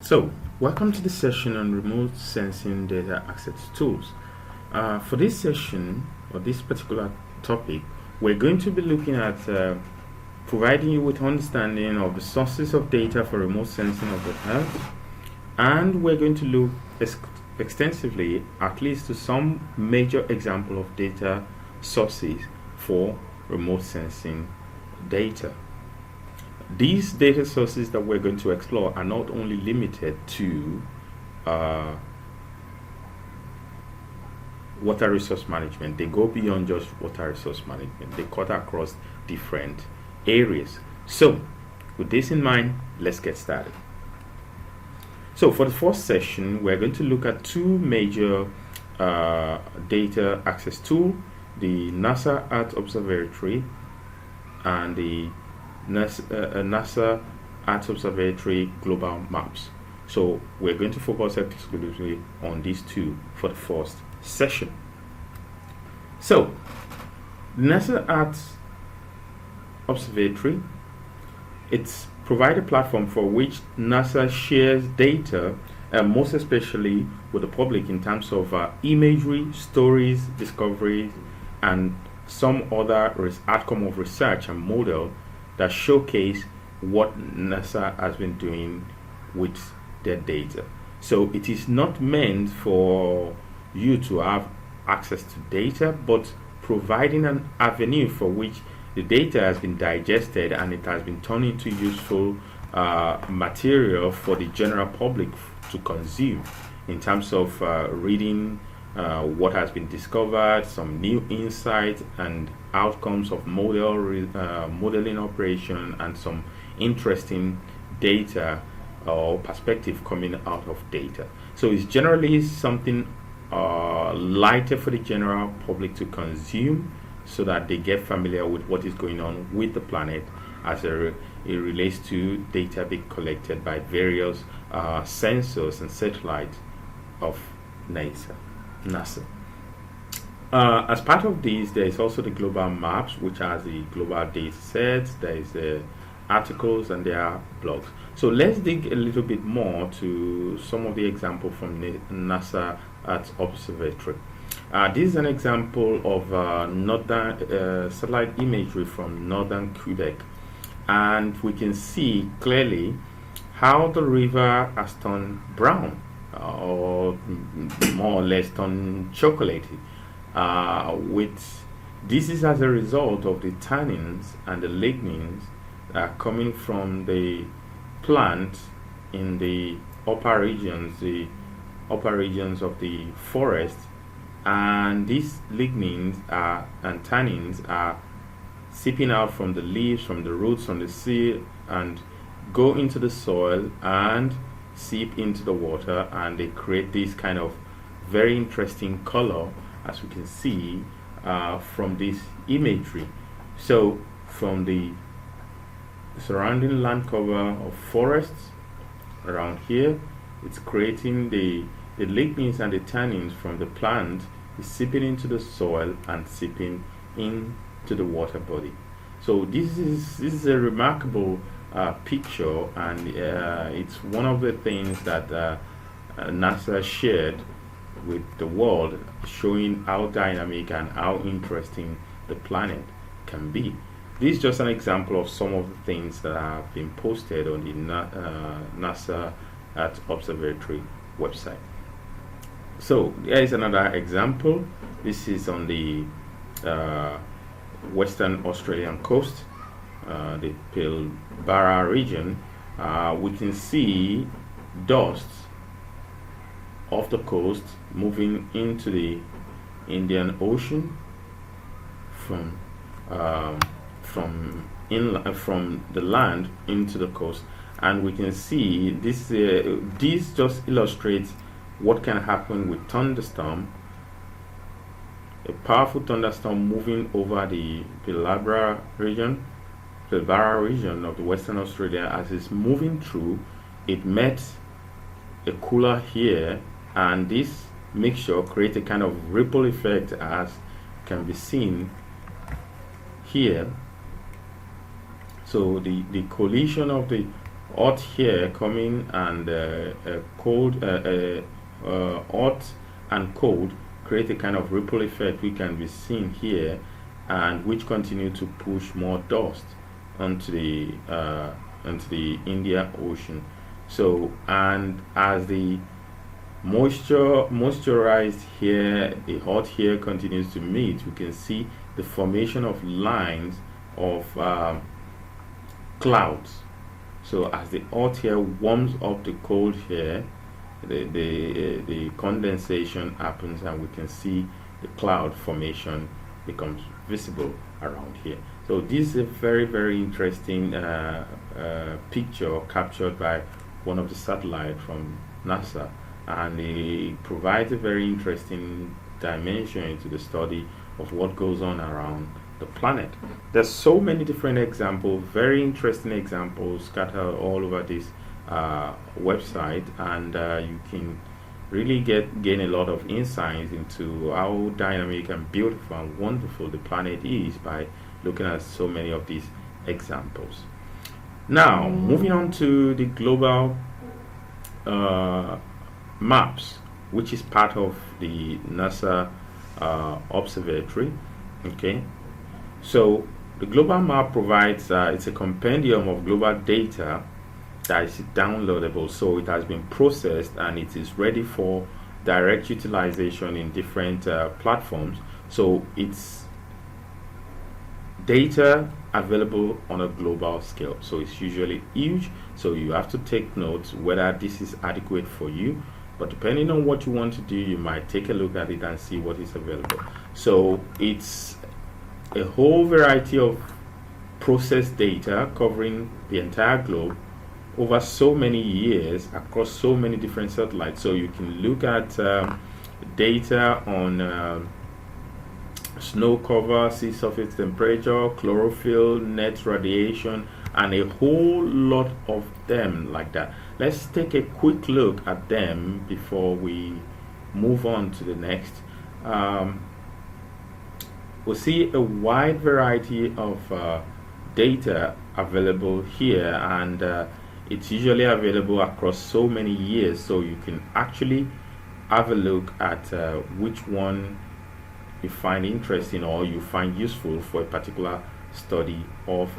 So, welcome to the session on remote sensing data access tools. For this session, or this particular topic, we're going to be looking at providing you with understanding of the sources of data for remote sensing of the Earth, and we're going to look extensively at least to some major example of data sources for remote sensing data. These data sources that we're going to explore are not only limited to water resource management. They go beyond just water resource management. They cut across different areas. So, with this in mind, let's get started. So, for the first session, we're going to look at two major data access tools, the NASA Earth Observatory and the NASA Earth Observatory global maps. So we're going to focus exclusively on these two for the first session. So NASA Earth Observatory, it's provide a platform for which NASA shares data, most especially with the public in terms of imagery, stories, discoveries, and some other outcome of research and model that showcase what NASA has been doing with their data. So it is not meant for you to have access to data, but providing an avenue for which the data has been digested and it has been turned into useful material for the general public to consume in terms of reading what has been discovered, some new insights and outcomes of modeling operation, and some interesting data or perspective coming out of data. So it's generally something lighter for the general public to consume, so that they get familiar with what is going on with the planet as it relates to data being collected by various sensors and satellites of NASA. As part of this, there is also the global maps, which has the global data sets. There is the articles and there are blogs. So let's dig a little bit more to some of the examples from NASA Earth Observatory. This is an example of northern satellite imagery from northern Quebec, and we can see clearly how the river has turned brown, or more or less turned chocolatey. This is as a result of the tannins and the lignins coming from the plant in the upper regions of the forest, and these lignins and tannins are seeping out from the leaves, from the roots, from the seed, and go into the soil and seep into the water, and they create this kind of very interesting color, as we can see from this imagery. So from the surrounding land cover of forests around here, it's creating the lignins and the tannins from the plant is seeping into the soil and seeping into the water body. So this is a remarkable picture, and it's one of the things that NASA shared with the world, showing how dynamic and how interesting the planet can be. This is just an example of some of the things that have been posted on the NASA Earth Observatory website. So there is another example. This is on the Western Australian coast, the Pilbara region. We can see dust off the coast moving into the Indian Ocean from the land into the coast, and we can see this. This just illustrates what can happen with thunderstorm. A powerful thunderstorm moving over the Pilbara region of the Western Australia. As it's moving through, it met a cooler here, and this mixture creates a kind of ripple effect, as can be seen here. So the collision of the Earth here coming and cold, Earth and cold create a kind of ripple effect we can be seen here, and which continue to push more dust onto the Indian Ocean. So, and as the moisturized here, the hot here continues to meet, we can see the formation of lines of clouds. So as the hot here warms up the cold here, the condensation happens, and we can see the cloud formation becomes visible around here. So this is a very, very interesting picture captured by one of the satellites from NASA, and it provides a very interesting dimension into the study of what goes on around the planet. There's so many different examples, very interesting examples scattered all over this website, and you can really gain a lot of insights into how dynamic and beautiful and wonderful the planet is by looking at so many of these examples. Now, moving on to the global maps, which is part of the NASA Observatory. Okay, so the global map provides it's a compendium of global data that is downloadable, so it has been processed and it is ready for direct utilization in different platforms. So it's data available on a global scale, so it's usually huge, so you have to take notes whether this is adequate for you. But depending on what you want to do, you might take a look at it and see what is available. So it's a whole variety of processed data covering the entire globe over so many years across so many different satellites. So you can look at data on snow cover, sea surface temperature, chlorophyll, net radiation, and a whole lot of them like that. Let's take a quick look at them before we move on to the next. We'll see a wide variety of data available here, and it's usually available across so many years, so you can actually have a look at which one you find interesting or you find useful for a particular study of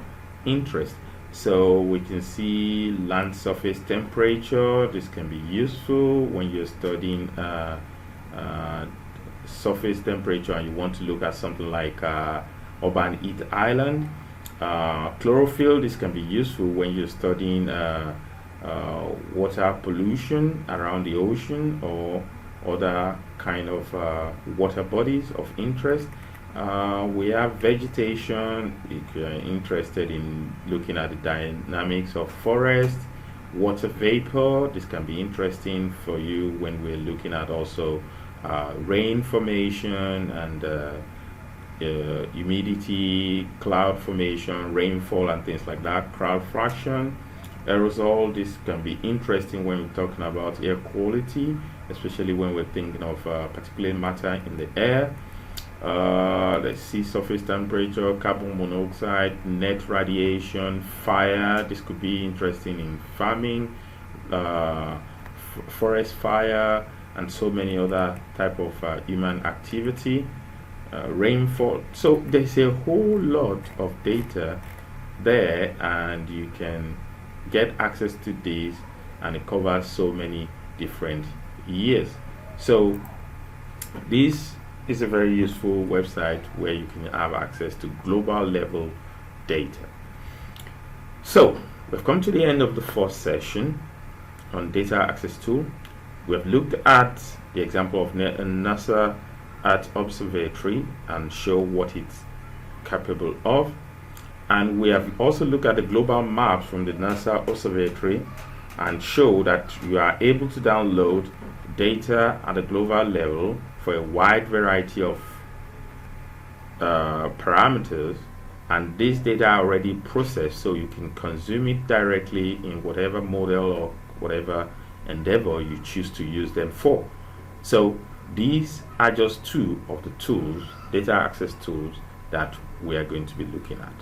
interest. So we can see land surface temperature. This can be useful when you're studying surface temperature and you want to look at something like urban heat island. Chlorophyll, this can be useful when you're studying water pollution around the ocean or other kind of water bodies of interest. We have vegetation if you're interested in looking at the dynamics of forest. Water vapor, this can be interesting for you when we're looking at also rain formation and humidity, cloud formation, rainfall and things like that. Crowd fraction, aerosol, this can be interesting when we're talking about air quality, especially when we're thinking of particulate matter in the air. Let's see, surface temperature, carbon monoxide, net radiation, fire. This could be interesting in farming, forest fire, and so many other type of human activity. Rainfall. So there's a whole lot of data there, and you can get access to this, and it covers so many different years. So this is a very useful website where you can have access to global level data. So we've come to the end of the first session on data access tool. We have looked at the example of NASA at Observatory and show what it's capable of, and we have also looked at the global maps from the NASA Observatory and show that you are able to download data at a global level for a wide variety of parameters, and this data are already processed, so you can consume it directly in whatever model or whatever endeavor you choose to use them for. So these are just two of the tools, data access tools, that we are going to be looking at.